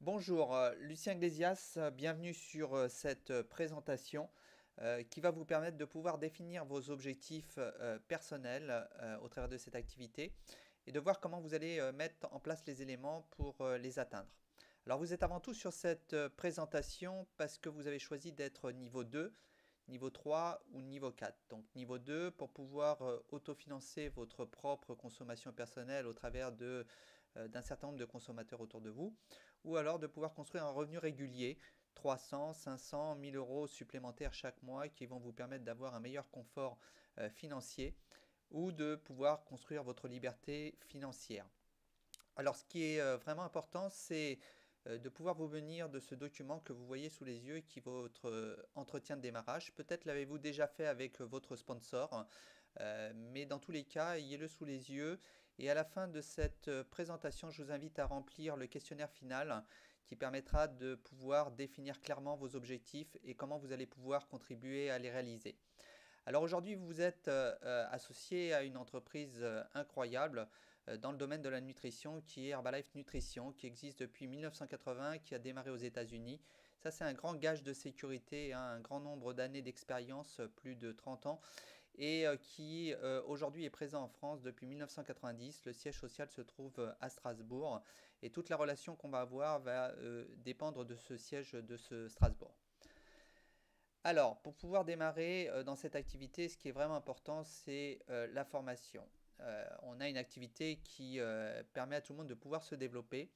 Bonjour, Lucien Glésias, bienvenue sur cette présentation qui va vous permettre de pouvoir définir vos objectifs personnels au travers de cette activité et de voir comment vous allez mettre en place les éléments pour les atteindre. Alors vous êtes avant tout sur cette présentation parce que vous avez choisi d'être niveau 2, niveau 3 ou niveau 4. Donc niveau 2 pour pouvoir autofinancer votre propre consommation personnelle au travers d'un certain nombre de consommateurs autour de vous, ou alors de pouvoir construire un revenu régulier, 300, 500, 1000 euros supplémentaires chaque mois qui vont vous permettre d'avoir un meilleur confort financier ou de pouvoir construire votre liberté financière. Alors, ce qui est vraiment important, c'est de pouvoir vous munir de ce document que vous voyez sous les yeux qui est votre entretien de démarrage. Peut-être l'avez-vous déjà fait avec votre sponsor, mais dans tous les cas, ayez-le sous les yeux. Et à la fin de cette présentation, je vous invite à remplir le questionnaire final qui permettra de pouvoir définir clairement vos objectifs et comment vous allez pouvoir contribuer à les réaliser. Alors aujourd'hui, vous êtes associé à une entreprise incroyable dans le domaine de la nutrition qui est Herbalife Nutrition, qui existe depuis 1980, qui a démarré aux États-Unis. Ça, c'est un grand gage de sécurité, hein, un grand nombre d'années d'expérience, plus de 30 ans, et qui aujourd'hui est présent en France depuis 1990. Le siège social se trouve à Strasbourg et toute la relation qu'on va avoir va dépendre de ce siège de ce Strasbourg. Alors, pour pouvoir démarrer dans cette activité, ce qui est vraiment important, c'est la formation. On a une activité qui permet à tout le monde de pouvoir se développer,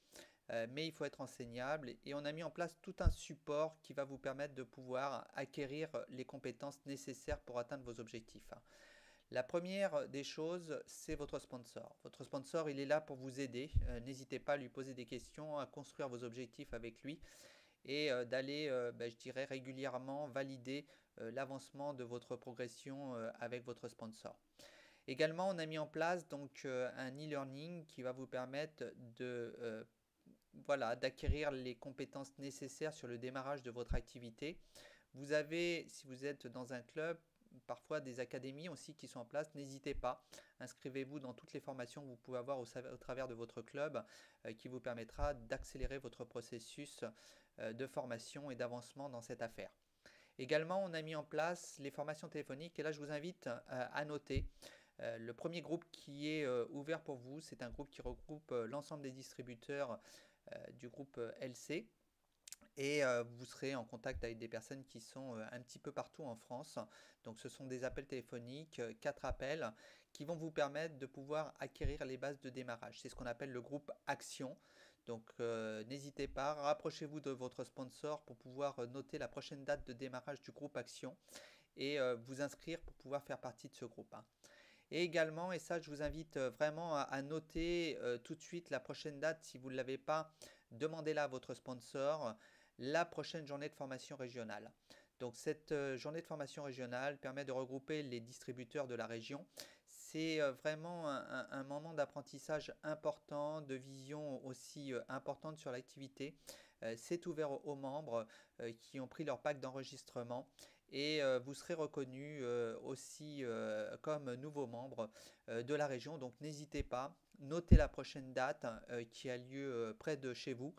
mais il faut être enseignable et on a mis en place tout un support qui va vous permettre de pouvoir acquérir les compétences nécessaires pour atteindre vos objectifs. La première des choses, c'est votre sponsor. Votre sponsor, il est là pour vous aider. N'hésitez pas à lui poser des questions, à construire vos objectifs avec lui et d'aller, je dirais, régulièrement valider l'avancement de votre progression avec votre sponsor. Également, on a mis en place donc un e-learning qui va vous permettre voilà, d'acquérir les compétences nécessaires sur le démarrage de votre activité. Vous avez, si vous êtes dans un club, parfois des académies aussi qui sont en place. N'hésitez pas, inscrivez-vous dans toutes les formations que vous pouvez avoir au travers de votre club qui vous permettra d'accélérer votre processus de formation et d'avancement dans cette affaire. Également, on a mis en place les formations téléphoniques et là, je vous invite à noter. Le premier groupe qui est ouvert pour vous, c'est un groupe qui regroupe l'ensemble des distributeurs du groupe LC. Et vous serez en contact avec des personnes qui sont un petit peu partout en France. Donc ce sont des appels téléphoniques, 4 appels, qui vont vous permettre de pouvoir acquérir les bases de démarrage. C'est ce qu'on appelle le groupe Action. Donc n'hésitez pas, rapprochez-vous de votre sponsor pour pouvoir noter la prochaine date de démarrage du groupe Action et vous inscrire pour pouvoir faire partie de ce groupe, hein. Et également, et ça je vous invite vraiment à noter tout de suite la prochaine date, si vous ne l'avez pas, demandez-la à votre sponsor, la prochaine journée de formation régionale. Donc cette journée de formation régionale permet de regrouper les distributeurs de la région. C'est vraiment un moment d'apprentissage important, de vision aussi importante sur l'activité. C'est ouvert aux membres qui ont pris leur pack d'enregistrement et vous serez reconnu aussi comme nouveau membre de la région. Donc n'hésitez pas, notez la prochaine date qui a lieu près de chez vous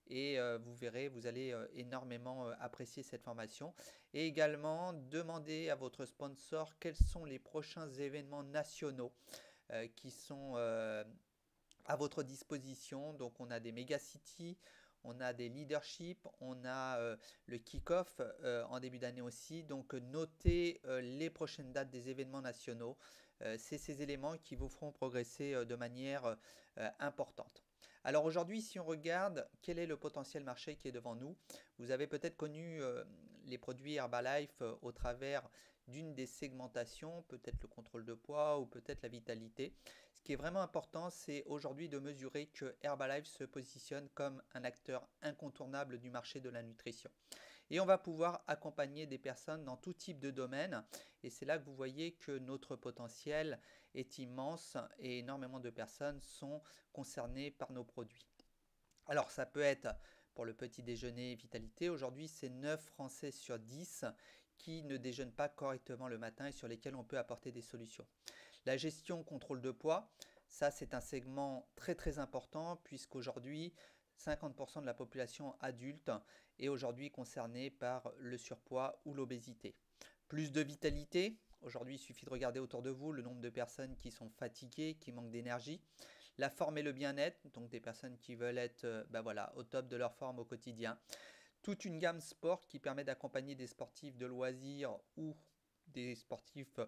et vous verrez, vous allez énormément apprécier cette formation. Et également, demandez à votre sponsor quels sont les prochains événements nationaux qui sont à votre disposition. Donc on a des Megacity, on a des leaderships, on a le kick-off en début d'année aussi. Donc notez les prochaines dates des événements nationaux. C'est ces éléments qui vous feront progresser de manière importante. Alors aujourd'hui, si on regarde quel est le potentiel marché qui est devant nous, vous avez peut-être connu les produits Herbalife au travers d'une des segmentations, peut-être le contrôle de poids ou peut-être la vitalité. Ce qui est vraiment important, c'est aujourd'hui de mesurer que Herbalife se positionne comme un acteur incontournable du marché de la nutrition. Et on va pouvoir accompagner des personnes dans tout type de domaine. Et c'est là que vous voyez que notre potentiel est immense et énormément de personnes sont concernées par nos produits. Alors ça peut être pour le petit déjeuner vitalité. Aujourd'hui, c'est 9 Français sur 10 qui ne déjeunent pas correctement le matin et sur lesquels on peut apporter des solutions. La gestion contrôle de poids, ça c'est un segment très très important puisqu'aujourd'hui 50% de la population adulte est aujourd'hui concernée par le surpoids ou l'obésité. Plus de vitalité. Aujourd'hui, il suffit de regarder autour de vous le nombre de personnes qui sont fatiguées, qui manquent d'énergie. La forme et le bien-être, donc des personnes qui veulent être voilà, au top de leur forme au quotidien. Toute une gamme sport qui permet d'accompagner des sportifs de loisirs ou des sportifs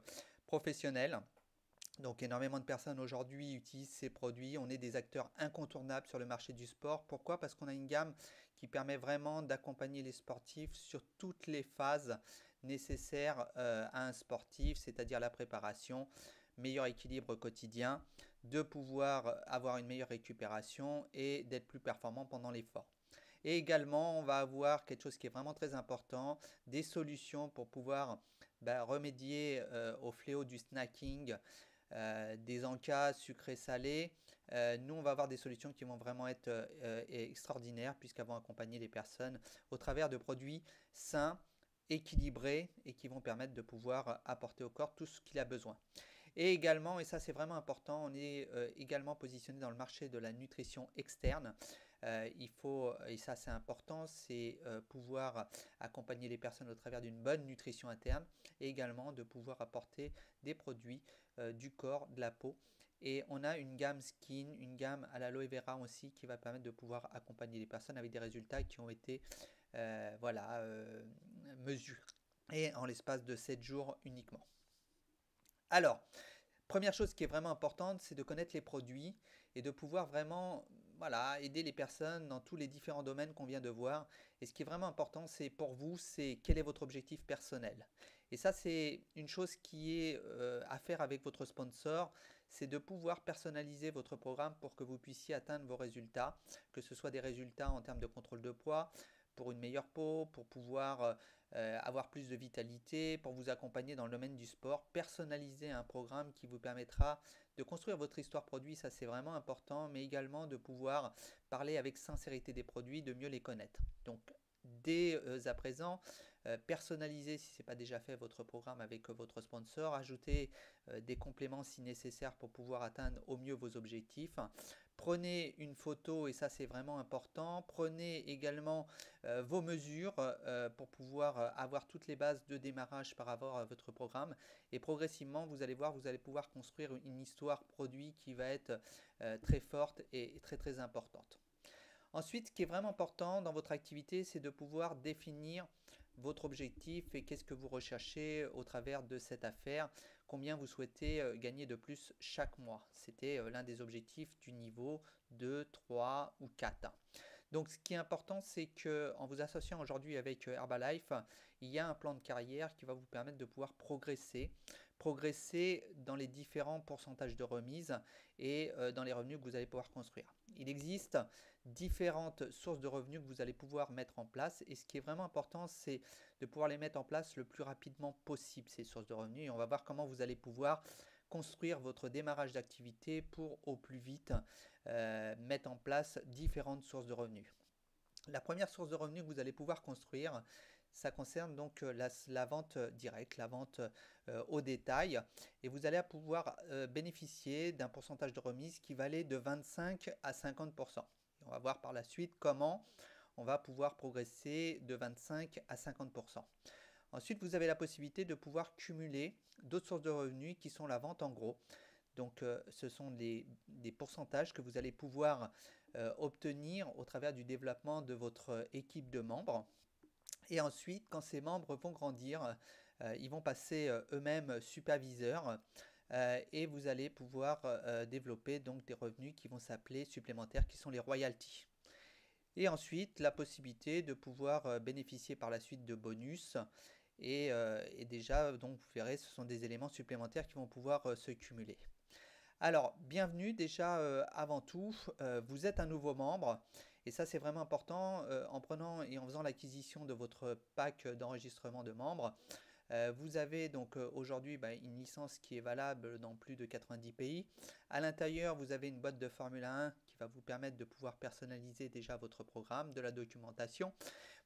professionnels. Donc énormément de personnes aujourd'hui utilisent ces produits. On est des acteurs incontournables sur le marché du sport. Pourquoi? Parce qu'on a une gamme qui permet vraiment d'accompagner les sportifs sur toutes les phases nécessaires à un sportif, c'est-à-dire la préparation, meilleur équilibre quotidien, de pouvoir avoir une meilleure récupération et d'être plus performant pendant l'effort. Et également, on va avoir quelque chose qui est vraiment très important, des solutions pour pouvoir remédier au fléau du snacking, des encas sucrés-salés. Nous, on va avoir des solutions qui vont vraiment être extraordinaires puisqu'elles vont accompagner les personnes au travers de produits sains, équilibrés et qui vont permettre de pouvoir apporter au corps tout ce qu'il a besoin. Et également, et ça c'est vraiment important, on est également positionné dans le marché de la nutrition externe. Il faut, et ça c'est important, c'est pouvoir accompagner les personnes au travers d'une bonne nutrition interne et également de pouvoir apporter des produits du corps, de la peau. Et on a une gamme skin, une gamme à l'aloe vera aussi qui va permettre de pouvoir accompagner les personnes avec des résultats qui ont été mesurés en l'espace de 7 jours uniquement. Alors, première chose qui est vraiment importante, c'est de connaître les produits et de pouvoir vraiment aider les personnes dans tous les différents domaines qu'on vient de voir. Et ce qui est vraiment important, c'est pour vous, c'est quel est votre objectif personnel. Et ça, c'est une chose qui est à faire avec votre sponsor, c'est de pouvoir personnaliser votre programme pour que vous puissiez atteindre vos résultats, que ce soit des résultats en termes de contrôle de poids, pour une meilleure peau, pour pouvoir avoir plus de vitalité, pour vous accompagner dans le domaine du sport, personnaliser un programme qui vous permettra de construire votre histoire produit, ça c'est vraiment important, mais également de pouvoir parler avec sincérité des produits, de mieux les connaître. Donc dès à présent, personnalisez si ce n'est pas déjà fait votre programme avec votre sponsor, ajoutez des compléments si nécessaire pour pouvoir atteindre au mieux vos objectifs. Prenez une photo et ça c'est vraiment important. Prenez également vos mesures pour pouvoir avoir toutes les bases de démarrage par rapport à votre programme. Et progressivement, vous allez voir, vous allez pouvoir construire une histoire produit qui va être très forte et très très importante. Ensuite, ce qui est vraiment important dans votre activité, c'est de pouvoir définir votre objectif et qu'est-ce que vous recherchez au travers de cette affaire, combien vous souhaitez gagner de plus chaque mois. C'était l'un des objectifs du niveau 2, 3 ou 4. Donc ce qui est important, c'est qu'en vous associant aujourd'hui avec Herbalife, il y a un plan de carrière qui va vous permettre de pouvoir progresser dans les différents pourcentages de remise et dans les revenus que vous allez pouvoir construire. Il existe différentes sources de revenus que vous allez pouvoir mettre en place et ce qui est vraiment important, c'est de pouvoir les mettre en place le plus rapidement possible, ces sources de revenus, et on va voir comment vous allez pouvoir construire votre démarrage d'activité pour au plus vite mettre en place différentes sources de revenus. La première source de revenus que vous allez pouvoir construire, ça concerne donc la vente directe, la vente au détail, et vous allez pouvoir bénéficier d'un pourcentage de remise qui va aller de 25 à 50%. On va voir par la suite comment on va pouvoir progresser de 25 à 50%. Ensuite, vous avez la possibilité de pouvoir cumuler d'autres sources de revenus qui sont la vente en gros. Donc, ce sont des pourcentages que vous allez pouvoir obtenir au travers du développement de votre équipe de membres. Et ensuite, quand ces membres vont grandir, ils vont passer eux-mêmes superviseurs et vous allez pouvoir développer donc des revenus qui vont s'appeler supplémentaires, qui sont les royalties. Et ensuite, la possibilité de pouvoir bénéficier par la suite de bonus. Et déjà, donc, vous verrez, ce sont des éléments supplémentaires qui vont pouvoir se cumuler. Alors, bienvenue déjà avant tout, vous êtes un nouveau membre et ça c'est vraiment important en prenant et en faisant l'acquisition de votre pack d'enregistrement de membres. Vous avez donc aujourd'hui une licence qui est valable dans plus de 90 pays. À l'intérieur, vous avez une boîte de Formule 1 qui va vous permettre de pouvoir personnaliser déjà votre programme, de la documentation.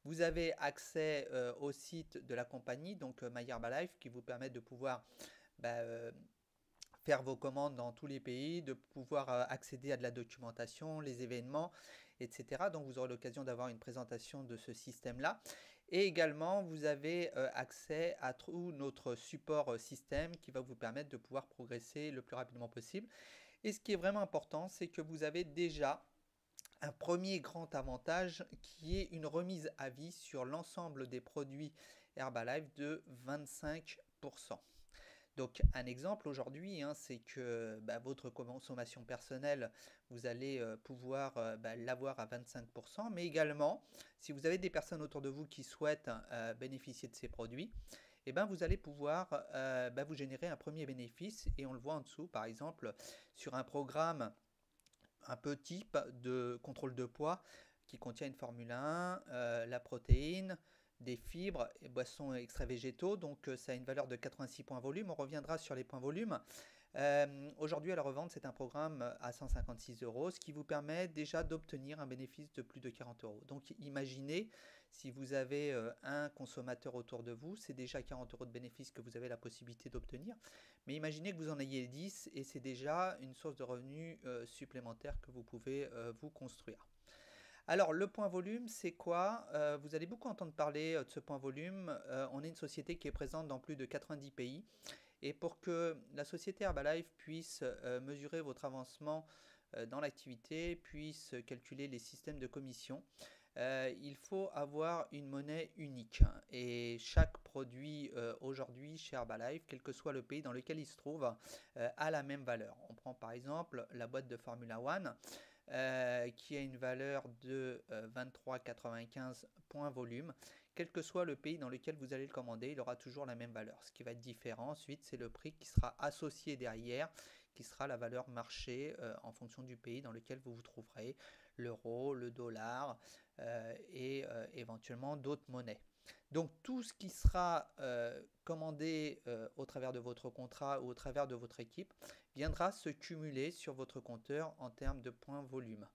Vous avez accès au site de la compagnie, donc My Herbalife, qui vous permet de pouvoir faire vos commandes dans tous les pays, de pouvoir accéder à de la documentation, les événements etc. Donc vous aurez l'occasion d'avoir une présentation de ce système-là. Et également, vous avez accès à tout notre support système qui va vous permettre de pouvoir progresser le plus rapidement possible. Et ce qui est vraiment important, c'est que vous avez déjà un premier grand avantage qui est une remise à vie sur l'ensemble des produits Herbalife de 25%. Donc un exemple aujourd'hui, hein, c'est que votre consommation personnelle, vous allez pouvoir l'avoir à 25%, mais également, si vous avez des personnes autour de vous qui souhaitent bénéficier de ces produits, eh ben, vous allez pouvoir vous générer un premier bénéfice, et on le voit en dessous, par exemple, sur un programme un peu type de contrôle de poids qui contient une Formule 1, la protéine, des fibres et boissons extraits végétaux. Donc ça a une valeur de 86 points volume. On reviendra sur les points volume. Aujourd'hui à la revente, c'est un programme à 156 euros, ce qui vous permet déjà d'obtenir un bénéfice de plus de 40 euros. Donc imaginez, si vous avez un consommateur autour de vous, c'est déjà 40 euros de bénéfice que vous avez la possibilité d'obtenir. Mais imaginez que vous en ayez 10 et c'est déjà une source de revenus supplémentaire que vous pouvez vous construire. Alors, le point volume, c'est quoi? Vous allez beaucoup entendre parler de ce point volume. On est une société qui est présente dans plus de 90 pays. Et pour que la société Herbalife puisse mesurer votre avancement dans l'activité, puisse calculer les systèmes de commission, il faut avoir une monnaie unique. Et chaque produit aujourd'hui chez Herbalife, quel que soit le pays dans lequel il se trouve, a la même valeur. On prend par exemple la boîte de Formula One. Qui a une valeur de 23,95 points volume. Quel que soit le pays dans lequel vous allez le commander, il aura toujours la même valeur. Ce qui va être différent ensuite, c'est le prix qui sera associé derrière, qui sera la valeur marché en fonction du pays dans lequel vous vous trouverez, l'euro, le dollar et éventuellement d'autres monnaies. Donc tout ce qui sera commandé au travers de votre contrat ou au travers de votre équipe viendra se cumuler sur votre compteur en termes de points volume.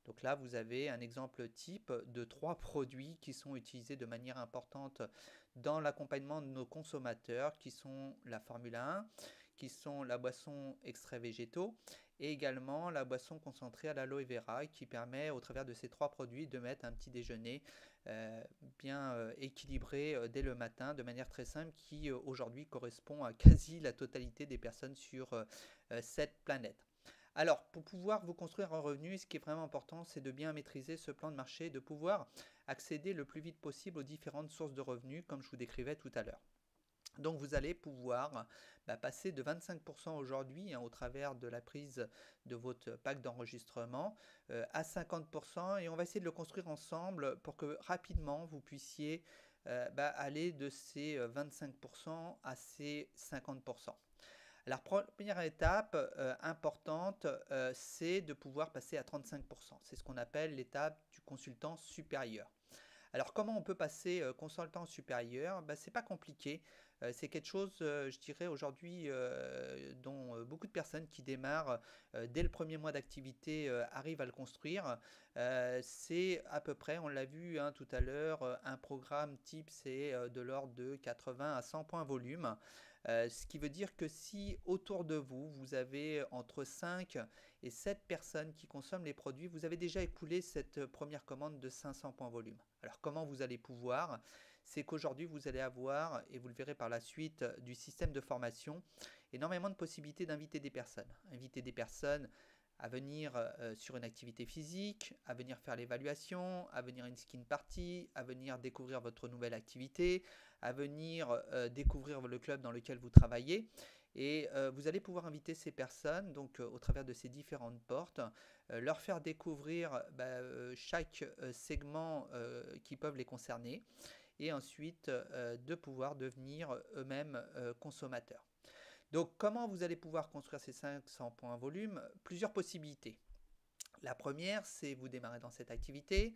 Donc là, vous avez un exemple type de 3 produits qui sont utilisés de manière importante dans l'accompagnement de nos consommateurs, qui sont la Formule 1, qui sont la boisson extraits végétaux et également la boisson concentrée à l'aloe vera qui permet au travers de ces 3 produits de mettre un petit déjeuner bien équilibré dès le matin de manière très simple qui aujourd'hui correspond à quasi la totalité des personnes sur cette planète. Alors, pour pouvoir vous construire un revenu, ce qui est vraiment important, c'est de bien maîtriser ce plan de marché, de pouvoir accéder le plus vite possible aux différentes sources de revenus, comme je vous décrivais tout à l'heure. Donc vous allez pouvoir passer de 25% aujourd'hui au travers de la prise de votre pack d'enregistrement à 50% et on va essayer de le construire ensemble pour que rapidement vous puissiez aller de ces 25% à ces 50%. La première étape importante, c'est de pouvoir passer à 35%. C'est ce qu'on appelle l'étape du consultant supérieur. Alors comment on peut passer consultant supérieur? C'est pas compliqué. C'est quelque chose, je dirais aujourd'hui, dont beaucoup de personnes qui démarrent dès le premier mois d'activité arrivent à le construire. C'est à peu près, on l'a vu tout à l'heure, un programme type, c'est de l'ordre de 80 à 100 points volume. Ce qui veut dire que si autour de vous, vous avez entre 5 et 7 personnes qui consomment les produits, vous avez déjà écoulé cette première commande de 500 points volume. Alors comment vous allez pouvoir? C'est qu'aujourd'hui vous allez avoir, et vous le verrez par la suite, du système de formation, énormément de possibilités d'inviter des personnes. Inviter des personnes à venir sur une activité physique, à venir faire l'évaluation, à venir une skin party, à venir découvrir votre nouvelle activité, à venir découvrir le club dans lequel vous travaillez. Et vous allez pouvoir inviter ces personnes donc au travers de ces différentes portes, leur faire découvrir chaque segment qui peuvent les concerner et ensuite de pouvoir devenir eux-mêmes consommateurs. Donc comment vous allez pouvoir construire ces 500 points volume? Plusieurs possibilités. La première, c'est vous démarrez dans cette activité,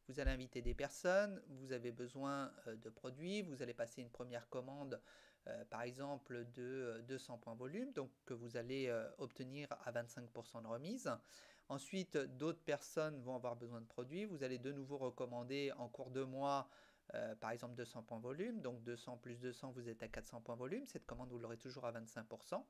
vous allez inviter des personnes, vous avez besoin de produits, vous allez passer une première commande par exemple de 200 points volume, donc que vous allez obtenir à 25% de remise. Ensuite, d'autres personnes vont avoir besoin de produits, vous allez de nouveau recommander en cours de mois par exemple 200 points volume, donc 200 plus 200, vous êtes à 400 points volume, cette commande vous l'aurez toujours à 25%.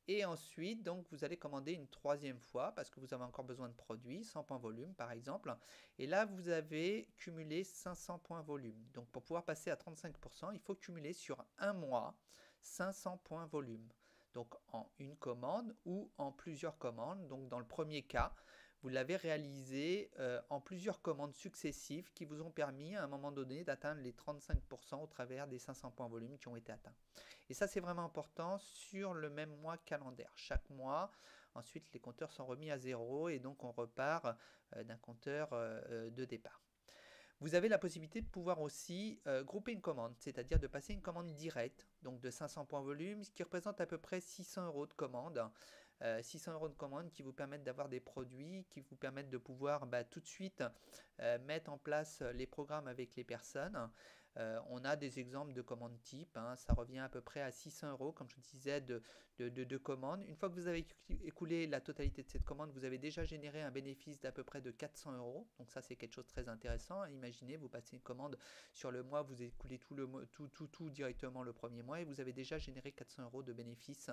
Et ensuite, donc, vous allez commander une troisième fois parce que vous avez encore besoin de produits, 100 points volume par exemple. Et là, vous avez cumulé 500 points volume. Donc, pour pouvoir passer à 35%, il faut cumuler sur un mois 500 points volume. Donc, en une commande ou en plusieurs commandes. Donc, dans le premier cas, vous l'avez réalisé en plusieurs commandes successives qui vous ont permis à un moment donné d'atteindre les 35% au travers des 500 points volume qui ont été atteints. Et ça, c'est vraiment important sur le même mois calendaire. Chaque mois, ensuite, les compteurs sont remis à zéro et donc on repart d'un compteur de départ. Vous avez la possibilité de pouvoir aussi grouper une commande, c'est-à-dire de passer une commande directe, donc de 500 points volume, ce qui représente à peu près 600 € de commande. 600 € de commande qui vous permettent d'avoir des produits, qui vous permettent de pouvoir tout de suite mettre en place les programmes avec les personnes. On a des exemples de commandes type, hein, ça revient à peu près à 600 € comme je disais de commandes. Une fois que vous avez écoulé la totalité de cette commande, vous avez déjà généré un bénéfice d'à peu près de 400 €. Donc ça c'est quelque chose de très intéressant. Imaginez, vous passez une commande sur le mois, vous écoulez tout directement le premier mois et vous avez déjà généré 400 € de bénéfices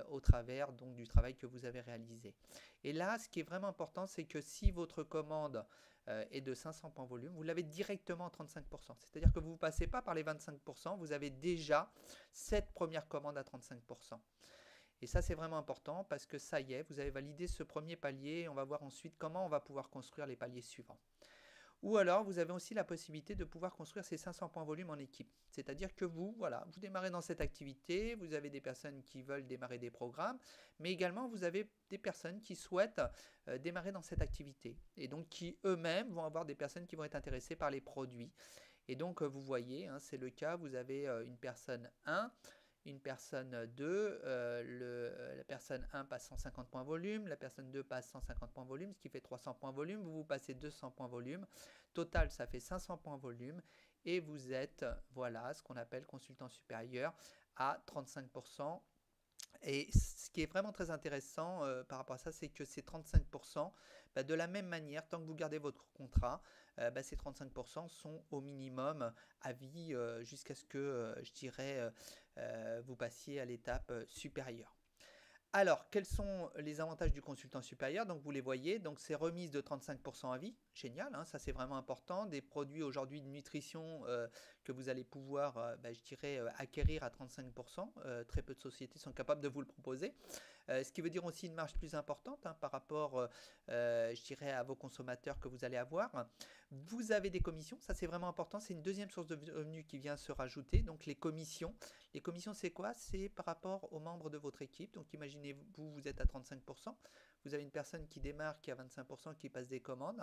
au travers donc du travail que vous avez réalisé. Et là, ce qui est vraiment important, c'est que si votre commande est de 500 points volume, vous l'avez directement à 35%. C'est-à-dire que vous ne passez pas par les 25%, vous avez déjà cette première commande à 35%. Et ça, c'est vraiment important parce que ça y est, vous avez validé ce premier palier et on va voir ensuite comment on va pouvoir construire les paliers suivants. Ou alors, vous avez aussi la possibilité de pouvoir construire ces 500 points volume en équipe. C'est-à-dire que vous, voilà, vous démarrez dans cette activité, vous avez des personnes qui veulent démarrer des programmes, mais également vous avez des personnes qui souhaitent démarrer dans cette activité. Et donc qui eux-mêmes vont avoir des personnes qui vont être intéressées par les produits. Et donc vous voyez, hein, c'est le cas, vous avez une personne 1, une personne 2, la personne 1 passe 150 points volume, la personne 2 passe 150 points volume, ce qui fait 300 points volume, vous passez 200 points volume, total ça fait 500 points volume et vous êtes, voilà, ce qu'on appelle consultant supérieur à 35%. Et ce qui est vraiment très intéressant par rapport à ça, c'est que ces 35%, de la même manière, tant que vous gardez votre contrat, ces 35% sont au minimum à vie jusqu'à ce que, je dirais, vous passiez à l'étape supérieure. Alors, quels sont les avantages du consultant supérieur? Donc, vous les voyez, donc c'est remise de 35% à vie, génial, hein, ça c'est vraiment important. Des produits aujourd'hui de nutrition que vous allez pouvoir, je dirais, acquérir à 35%. Très peu de sociétés sont capables de vous le proposer. Ce qui veut dire aussi une marge plus importante hein, par rapport, je dirais, à vos consommateurs que vous allez avoir. Vous avez des commissions, ça c'est vraiment important, c'est une deuxième source de revenus qui vient se rajouter, donc les commissions. Les commissions c'est quoi? C'est par rapport aux membres de votre équipe, donc imaginez-vous, vous êtes à 35%, vous avez une personne qui démarre, qui a 25%, qui passe des commandes,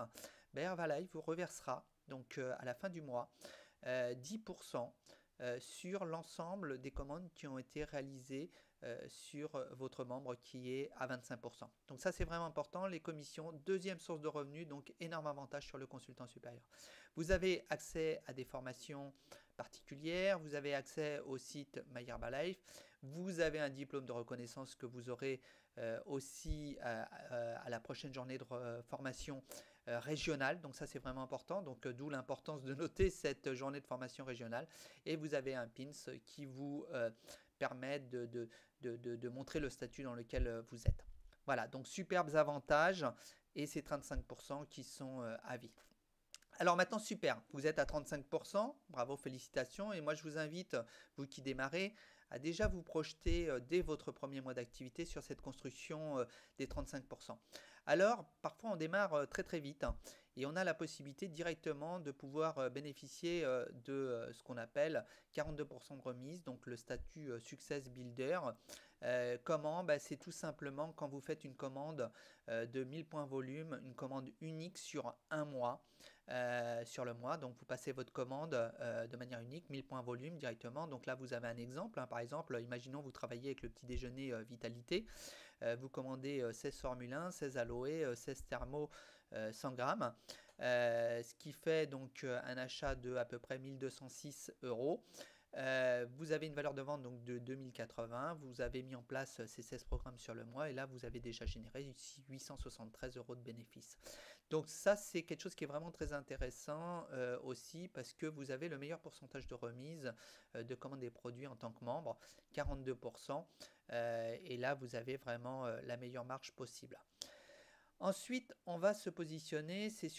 Herbalife vous reversera donc à la fin du mois 10% sur l'ensemble des commandes qui ont été réalisées sur votre membre qui est à 25%. Donc ça c'est vraiment important, les commissions, deuxième source de revenus, donc énorme avantage sur le consultant supérieur. Vous avez accès à des formations particulières, vous avez accès au site My Herbalife, vous avez un diplôme de reconnaissance que vous aurez aussi à la prochaine journée de formation régionale, donc ça c'est vraiment important, donc d'où l'importance de noter cette journée de formation régionale, et vous avez un pins qui vous permet de montrer le statut dans lequel vous êtes. Voilà, donc superbes avantages et ces 35% qui sont à vie. Alors maintenant, super, vous êtes à 35%, bravo, félicitations. Et moi, je vous invite, vous qui démarrez, à déjà vous projeter dès votre premier mois d'activité sur cette construction des 35%. Alors, parfois, on démarre très très vite hein, et on a la possibilité directement de pouvoir bénéficier de ce qu'on appelle 42% de remise, donc le statut Success Builder. Comment? C'est tout simplement quand vous faites une commande de 1000 points volume, une commande unique sur un mois. Sur le mois, donc vous passez votre commande de manière unique, 1000 points volume directement. Donc là vous avez un exemple hein. Par exemple, imaginons vous travaillez avec le petit déjeuner Vitalité, vous commandez 16 Formule 1, 16 aloe, 16 thermo 100 grammes, ce qui fait donc un achat de à peu près 1206 €. Vous avez une valeur de vente donc de 2080. Vous avez mis en place ces 16 programmes sur le mois et là, vous avez déjà généré 873 euros de bénéfices. Donc ça, c'est quelque chose qui est vraiment très intéressant aussi parce que vous avez le meilleur pourcentage de remise de commande des produits en tant que membre, 42%. Et là, vous avez vraiment la meilleure marge possible. Ensuite, on va se positionner, c'est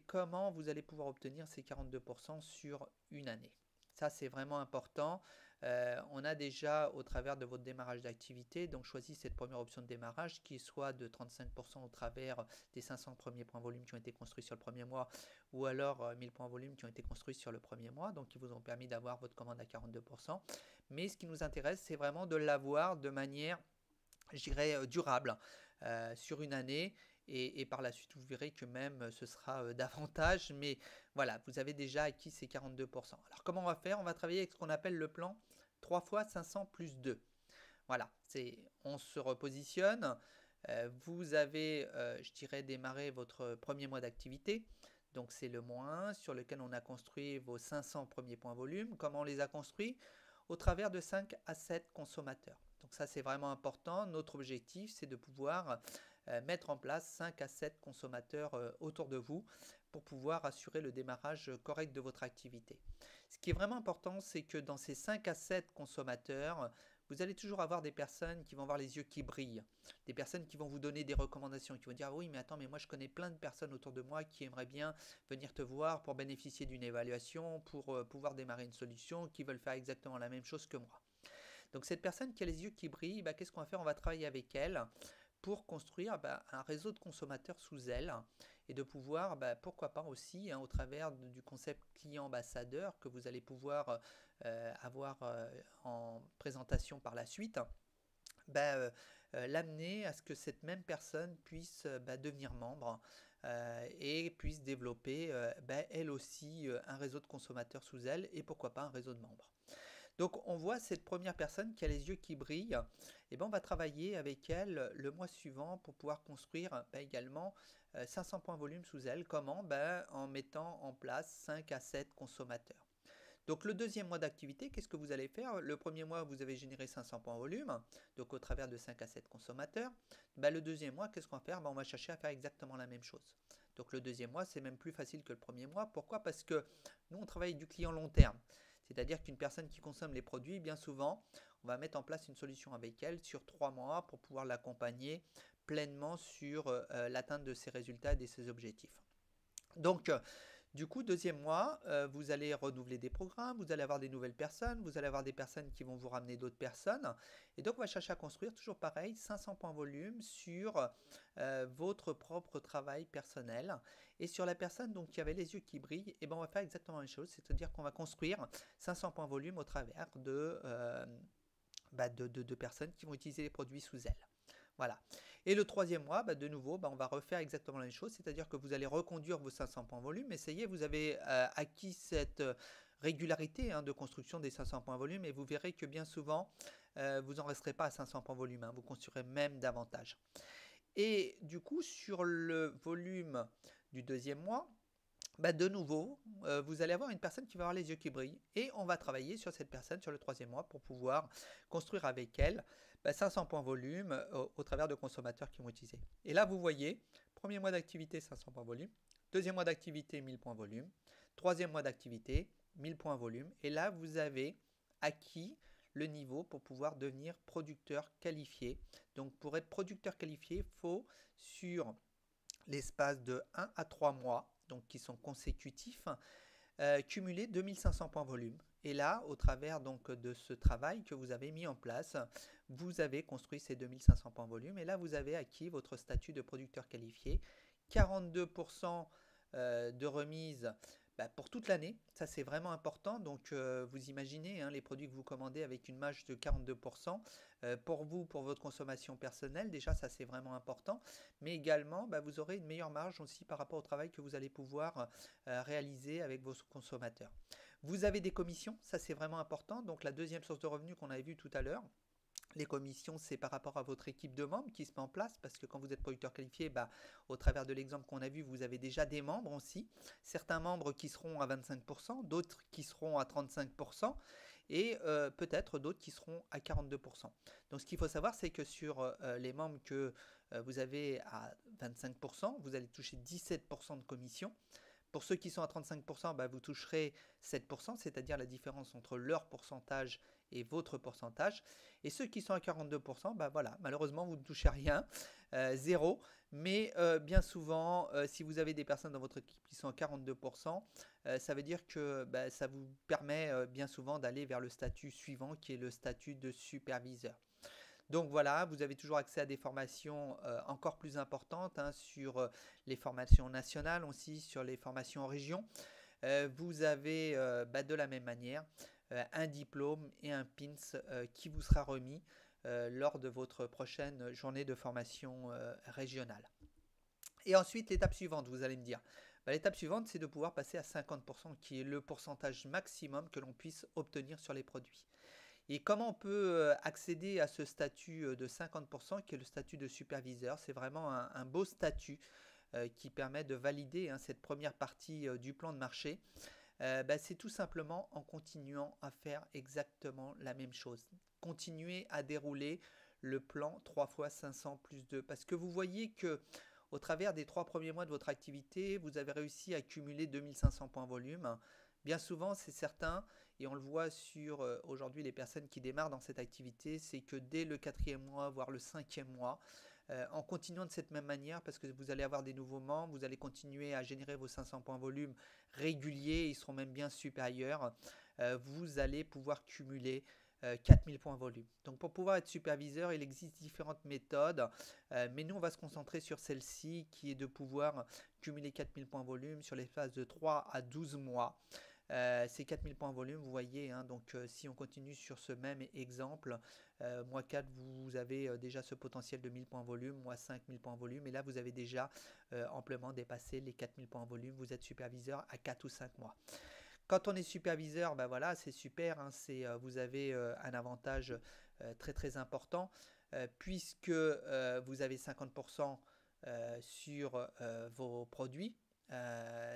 comment vous allez pouvoir obtenir ces 42% sur une année. Ça, c'est vraiment important. On a déjà, au travers de votre démarrage d'activité, donc choisi cette première option de démarrage qui est soit de 35% au travers des 500 premiers points volume qui ont été construits sur le premier mois ou alors 1000 points volume qui ont été construits sur le premier mois, donc qui vous ont permis d'avoir votre commande à 42%. Mais ce qui nous intéresse, c'est vraiment de l'avoir de manière, je dirais, durable sur une année. Et par la suite, vous verrez que même ce sera davantage. Mais voilà, vous avez déjà acquis ces 42%. Alors, comment on va faire? On va travailler avec ce qu'on appelle le plan 3 fois 500 plus 2. Voilà, on se repositionne. Vous avez, je dirais, démarré votre premier mois d'activité. Donc, c'est le mois 1 sur lequel on a construit vos 500 premiers points volume. Comment on les a construits? Au travers de 5 à 7 consommateurs. Donc ça, c'est vraiment important. Notre objectif, c'est de pouvoir mettre en place 5 à 7 consommateurs autour de vous pour pouvoir assurer le démarrage correct de votre activité. Ce qui est vraiment important, c'est que dans ces 5 à 7 consommateurs, vous allez toujours avoir des personnes qui vont avoir les yeux qui brillent, des personnes qui vont vous donner des recommandations, qui vont dire ah oui mais attends mais moi je connais plein de personnes autour de moi qui aimeraient bien venir te voir pour bénéficier d'une évaluation, pour pouvoir démarrer une solution, qui veulent faire exactement la même chose que moi. Donc cette personne qui a les yeux qui brillent, qu'est-ce qu'on va faire? On va travailler avec elle pour construire un réseau de consommateurs sous elle et de pouvoir, pourquoi pas aussi, au travers du concept client ambassadeur que vous allez pouvoir avoir en présentation par la suite, l'amener à ce que cette même personne puisse devenir membre et puisse développer elle aussi un réseau de consommateurs sous elle et pourquoi pas un réseau de membres. Donc on voit cette première personne qui a les yeux qui brillent, et on va travailler avec elle le mois suivant pour pouvoir construire également 500 points volume sous elle. Comment? En mettant en place 5 à 7 consommateurs. Donc le deuxième mois d'activité, qu'est-ce que vous allez faire? Le premier mois, vous avez généré 500 points volume, donc au travers de 5 à 7 consommateurs. Le deuxième mois, qu'est-ce qu'on va faire? On va chercher à faire exactement la même chose. Donc le deuxième mois, c'est même plus facile que le premier mois. Pourquoi? Parce que nous, on travaille du client long terme. C'est-à-dire qu'une personne qui consomme les produits, bien souvent, on va mettre en place une solution avec elle sur 3 mois pour pouvoir l'accompagner pleinement sur l'atteinte de ses résultats et de ses objectifs. Donc, du coup, deuxième mois, vous allez renouveler des programmes, vous allez avoir des nouvelles personnes, vous allez avoir des personnes qui vont vous ramener d'autres personnes. Et donc, on va chercher à construire, toujours pareil, 500 points volume sur votre propre travail personnel. Et sur la personne donc, qui avait les yeux qui brillent, on va faire exactement la même chose, c'est-à-dire qu'on va construire 500 points volume au travers de personnes qui vont utiliser les produits sous elle. Voilà. Et le troisième mois, de nouveau, on va refaire exactement la même chose, c'est-à-dire que vous allez reconduire vos 500 points volume. Essayez, vous avez acquis cette régularité de construction des 500 points volume et vous verrez que bien souvent, vous n'en resterez pas à 500 points volume, vous construirez même davantage. Et du coup, sur le volume du deuxième mois, de nouveau, vous allez avoir une personne qui va avoir les yeux qui brillent et on va travailler sur cette personne sur le troisième mois pour pouvoir construire avec elle 500 points volume au travers de consommateurs qui vont utiliser. Et là, vous voyez, premier mois d'activité, 500 points volume, deuxième mois d'activité, 1000 points volume, troisième mois d'activité, 1000 points volume. Et là, vous avez acquis le niveau pour pouvoir devenir producteur qualifié. Donc, pour être producteur qualifié, il faut sur l'espace de 1 à 3 mois, donc qui sont consécutifs, cumuler 2500 points volume. Et là, au travers donc de ce travail que vous avez mis en place, vous avez construit ces 2500 points volume et là, vous avez acquis votre statut de producteur qualifié, 42% de remise pour toute l'année. Ça, c'est vraiment important. Donc, vous imaginez les produits que vous commandez avec une marge de 42%. Pour vous, pour votre consommation personnelle, déjà, ça, c'est vraiment important. Mais également, vous aurez une meilleure marge aussi par rapport au travail que vous allez pouvoir réaliser avec vos consommateurs. Vous avez des commissions. Ça, c'est vraiment important. Donc, la deuxième source de revenus qu'on avait vue tout à l'heure, les commissions, c'est par rapport à votre équipe de membres qui se met en place parce que quand vous êtes producteur qualifié, au travers de l'exemple qu'on a vu, vous avez déjà des membres aussi. Certains membres qui seront à 25%, d'autres qui seront à 35%. et peut-être d'autres qui seront à 42%. Donc ce qu'il faut savoir, c'est que sur les membres que vous avez à 25%, vous allez toucher 17% de commission. Pour ceux qui sont à 35%, bah, vous toucherez 7%, c'est-à-dire la différence entre leur pourcentage et votre pourcentage. Et ceux qui sont à 42%, bah voilà, malheureusement, vous ne touchez rien, zéro. Mais bien souvent, si vous avez des personnes dans votre équipe qui sont à 42%, ça veut dire que bah, ça vous permet bien souvent d'aller vers le statut suivant, qui est le statut de superviseur. Donc voilà, vous avez toujours accès à des formations encore plus importantes hein, sur les formations nationales, aussi sur les formations en région. Vous avez bah, de la même manière un diplôme et un pins qui vous sera remis lors de votre prochaine journée de formation régionale. Et ensuite, l'étape suivante, vous allez me dire. Bah, l'étape suivante, c'est de pouvoir passer à 50%, qui est le pourcentage maximum que l'on puisse obtenir sur les produits. Et comment on peut accéder à ce statut de 50% qui est le statut de superviseur? C'est vraiment un beau statut qui permet de valider hein, cette première partie du plan de marché. Bah, c'est tout simplement en continuant à faire exactement la même chose. Continuer à dérouler le plan 3 x 500 plus 2. Parce que vous voyez que au travers des 3 premiers mois de votre activité, vous avez réussi à cumuler 2500 points volume. Bien souvent, c'est certain, et on le voit sur aujourd'hui les personnes qui démarrent dans cette activité, c'est que dès le 4e mois, voire le 5e mois, en continuant de cette même manière, parce que vous allez avoir des nouveaux membres, vous allez continuer à générer vos 500 points volume réguliers, ils seront même bien supérieurs, vous allez pouvoir cumuler 4000 points volume. Donc pour pouvoir être superviseur, il existe différentes méthodes, mais nous on va se concentrer sur celle-ci qui est de pouvoir cumuler 4000 points volume sur les phases de 3 à 12 mois. Ces 4000 points volume, vous voyez, hein, donc si on continue sur ce même exemple, mois 4, vous avez déjà ce potentiel de 1000 points volume, mois 5, 1000 points volume, et là vous avez déjà amplement dépassé les 4000 points volume, vous êtes superviseur à 4 ou 5 mois. Quand on est superviseur, ben voilà, c'est super, hein, vous avez un avantage très très important puisque vous avez 50% sur vos produits.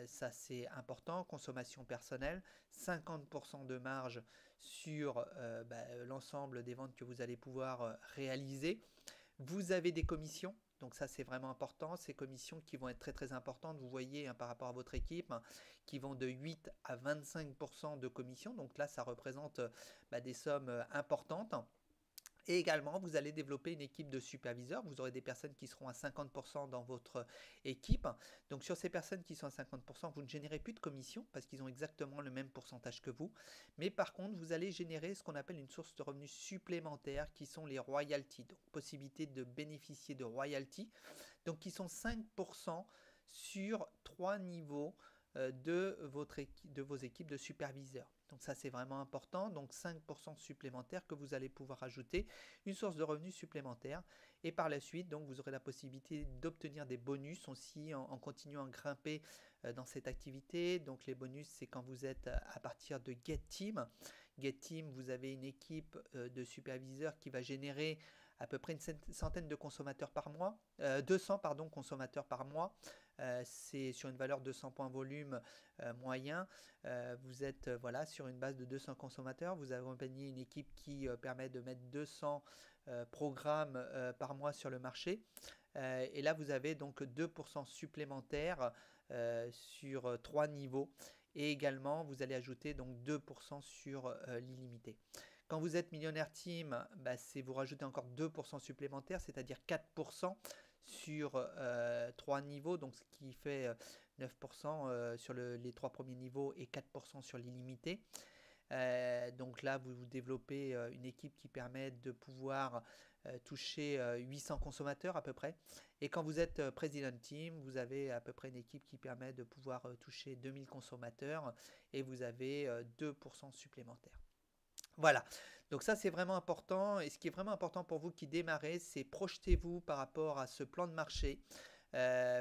Ça c'est important, consommation personnelle, 50% de marge sur l'ensemble des ventes que vous allez pouvoir réaliser. Vous avez des commissions, donc ça c'est vraiment important, ces commissions qui vont être très très importantes, vous voyez hein, par rapport à votre équipe, hein, qui vont de 8 à 25% de commissions, donc là ça représente des sommes importantes. Et également, vous allez développer une équipe de superviseurs. Vous aurez des personnes qui seront à 50% dans votre équipe. Donc sur ces personnes qui sont à 50%, vous ne générez plus de commission parce qu'ils ont exactement le même pourcentage que vous. Mais par contre, vous allez générer ce qu'on appelle une source de revenus supplémentaires qui sont les royalties. Donc possibilité de bénéficier de royalties. Donc qui sont 5% sur 3 niveaux de vos équipes de superviseurs. Donc ça c'est vraiment important, donc 5% supplémentaires que vous allez pouvoir ajouter, une source de revenus supplémentaire et par la suite donc vous aurez la possibilité d'obtenir des bonus aussi en continuant à grimper dans cette activité. Donc les bonus c'est quand vous êtes à partir de Get Team. Get Team, vous avez une équipe de superviseurs qui va générer à peu près une centaine de consommateurs par mois, 200 pardon, consommateurs par mois. C'est sur une valeur de 200 points volume moyen. Vous êtes voilà, sur une base de 200 consommateurs. Vous accompagnez une équipe qui permet de mettre 200 programmes par mois sur le marché. Et là, vous avez donc 2% supplémentaires sur 3 niveaux. Et également, vous allez ajouter donc 2% sur l'illimité. Quand vous êtes millionnaire team, c'est vous rajoutez encore 2% supplémentaires, c'est-à-dire 4% sur 3 niveaux, donc ce qui fait 9% sur les 3 premiers niveaux et 4% sur l'illimité. Donc là, vous développez une équipe qui permet de pouvoir toucher 800 consommateurs à peu près. Et quand vous êtes President Team, vous avez à peu près une équipe qui permet de pouvoir toucher 2000 consommateurs et vous avez 2% supplémentaires. Voilà, donc ça c'est vraiment important et ce qui est vraiment important pour vous qui démarrez, c'est projetez-vous par rapport à ce plan de marché,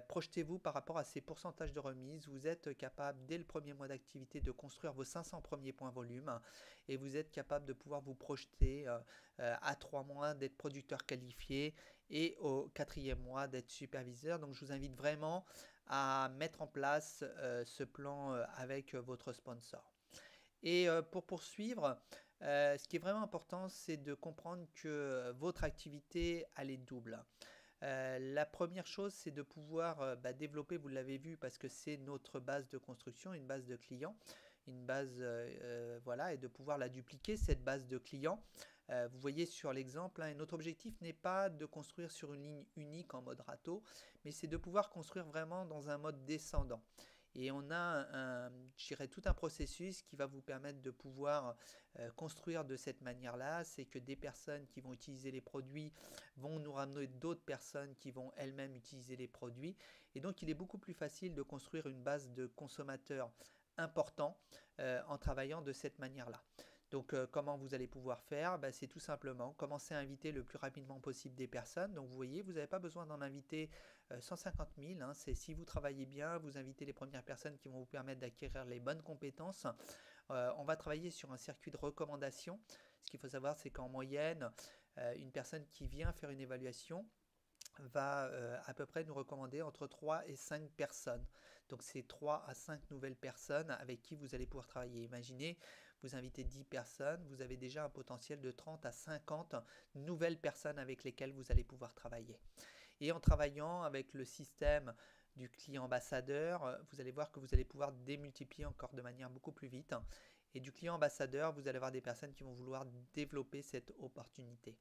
projetez-vous par rapport à ces pourcentages de remise. Vous êtes capable dès le premier mois d'activité de construire vos 500 premiers points volume et vous êtes capable de pouvoir vous projeter à 3 mois d'être producteur qualifié et au 4e mois d'être superviseur. Donc je vous invite vraiment à mettre en place ce plan avec votre sponsor. Et pour poursuivre, Ce qui est vraiment important, c'est de comprendre que votre activité, elle est double. La première chose, c'est de pouvoir développer, vous l'avez vu, parce que c'est notre base de construction, une base de clients, une base, voilà, et de pouvoir la dupliquer, cette base de clients. Vous voyez sur l'exemple, hein, et notre objectif n'est pas de construire sur une ligne unique en mode râteau, mais c'est de pouvoir construire vraiment dans un mode descendant. Et on a je dirais, tout un processus qui va vous permettre de pouvoir construire de cette manière-là. C'est que des personnes qui vont utiliser les produits vont nous ramener d'autres personnes qui vont elles-mêmes utiliser les produits. Et donc, il est beaucoup plus facile de construire une base de consommateurs important en travaillant de cette manière-là. Donc, comment vous allez pouvoir faire? C'est tout simplement commencer à inviter le plus rapidement possible des personnes. Donc, vous voyez, vous n'avez pas besoin d'en inviter 150 000. Hein. C'est si vous travaillez bien, vous invitez les premières personnes qui vont vous permettre d'acquérir les bonnes compétences. On va travailler sur un circuit de recommandation. Ce qu'il faut savoir, c'est qu'en moyenne, une personne qui vient faire une évaluation va à peu près nous recommander entre 3 et 5 personnes. Donc c'est 3 à 5 nouvelles personnes avec qui vous allez pouvoir travailler. Imaginez, vous invitez 10 personnes, vous avez déjà un potentiel de 30 à 50 nouvelles personnes avec lesquelles vous allez pouvoir travailler. Et en travaillant avec le système du client ambassadeur, vous allez voir que vous allez pouvoir démultiplier encore de manière beaucoup plus vite. Et du client ambassadeur, vous allez avoir des personnes qui vont vouloir développer cette opportunité.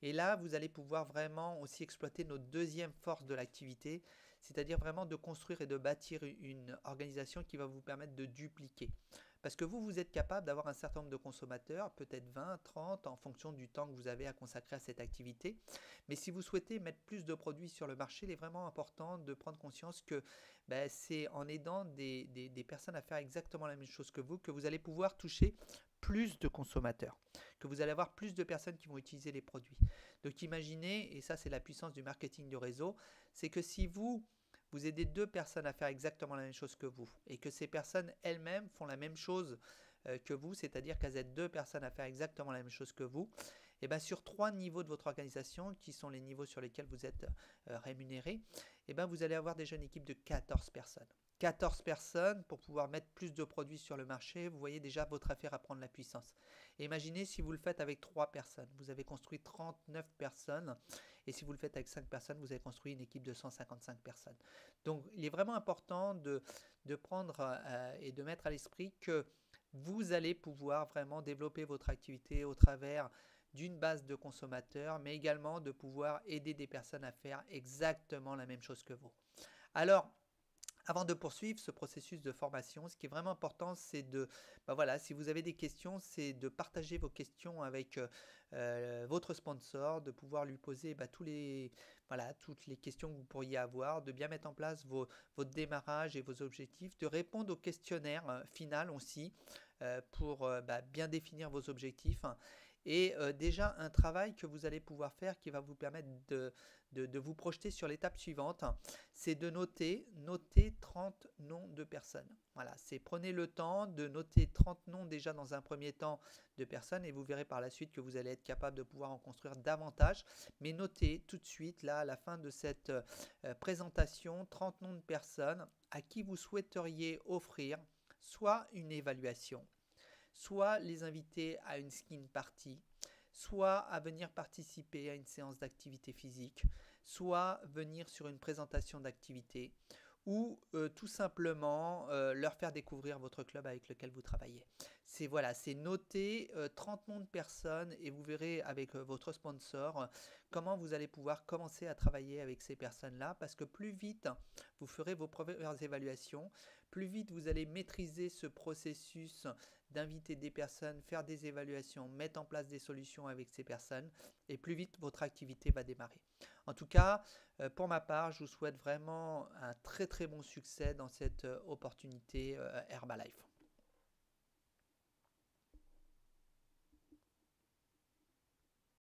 Et là, vous allez pouvoir vraiment aussi exploiter notre deuxième force de l'activité, c'est-à-dire vraiment de construire et de bâtir une organisation qui va vous permettre de dupliquer. Parce que vous êtes capable d'avoir un certain nombre de consommateurs, peut-être 20, 30, en fonction du temps que vous avez à consacrer à cette activité. Mais si vous souhaitez mettre plus de produits sur le marché, il est vraiment important de prendre conscience que c'est en aidant des personnes à faire exactement la même chose que vous allez pouvoir toucher plus de consommateurs, que vous allez avoir plus de personnes qui vont utiliser les produits. Donc imaginez, et ça c'est la puissance du marketing de réseau, c'est que si vous aidez deux personnes à faire exactement la même chose que vous, et que ces personnes elles-mêmes font la même chose que vous, c'est-à-dire qu'elles aident deux personnes à faire exactement la même chose que vous, et bien sur 3 niveaux de votre organisation, qui sont les niveaux sur lesquels vous êtes rémunéré, et bien vous allez avoir déjà une équipe de 14 personnes. 14 personnes pour pouvoir mettre plus de produits sur le marché, vous voyez déjà votre affaire à prendre la puissance. Et imaginez si vous le faites avec 3 personnes, vous avez construit 39 personnes, et si vous le faites avec 5 personnes, vous avez construit une équipe de 155 personnes. Donc il est vraiment important de prendre et de mettre à l'esprit que vous allez pouvoir vraiment développer votre activité au travers d'une base de consommateurs, mais également de pouvoir aider des personnes à faire exactement la même chose que vous. Alors, avant de poursuivre ce processus de formation, ce qui est vraiment important, c'est de, voilà, si vous avez des questions, c'est de partager vos questions avec votre sponsor, de pouvoir lui poser toutes les questions que vous pourriez avoir, de bien mettre en place votre démarrage et vos objectifs, de répondre au questionnaire final aussi pour bien définir vos objectifs. Et déjà un travail que vous allez pouvoir faire qui va vous permettre de vous projeter sur l'étape suivante, c'est de noter 30 noms de personnes. Voilà, prenez le temps de noter 30 noms déjà dans un premier temps de personnes et vous verrez par la suite que vous allez être capable de pouvoir en construire davantage. Mais notez tout de suite, là, à la fin de cette présentation, 30 noms de personnes à qui vous souhaiteriez offrir soit une évaluation, soit les inviter à une skin party, soit à venir participer à une séance d'activité physique, soit venir sur une présentation d'activité, ou tout simplement leur faire découvrir votre club avec lequel vous travaillez. C'est noter 30 noms de personnes et vous verrez avec votre sponsor comment vous allez pouvoir commencer à travailler avec ces personnes-là, parce que plus vite vous ferez vos premières évaluations, plus vite vous allez maîtriser ce processus d'inviter des personnes, faire des évaluations, mettre en place des solutions avec ces personnes, et plus vite votre activité va démarrer. En tout cas, pour ma part, je vous souhaite vraiment un très très bon succès dans cette opportunité Herbalife.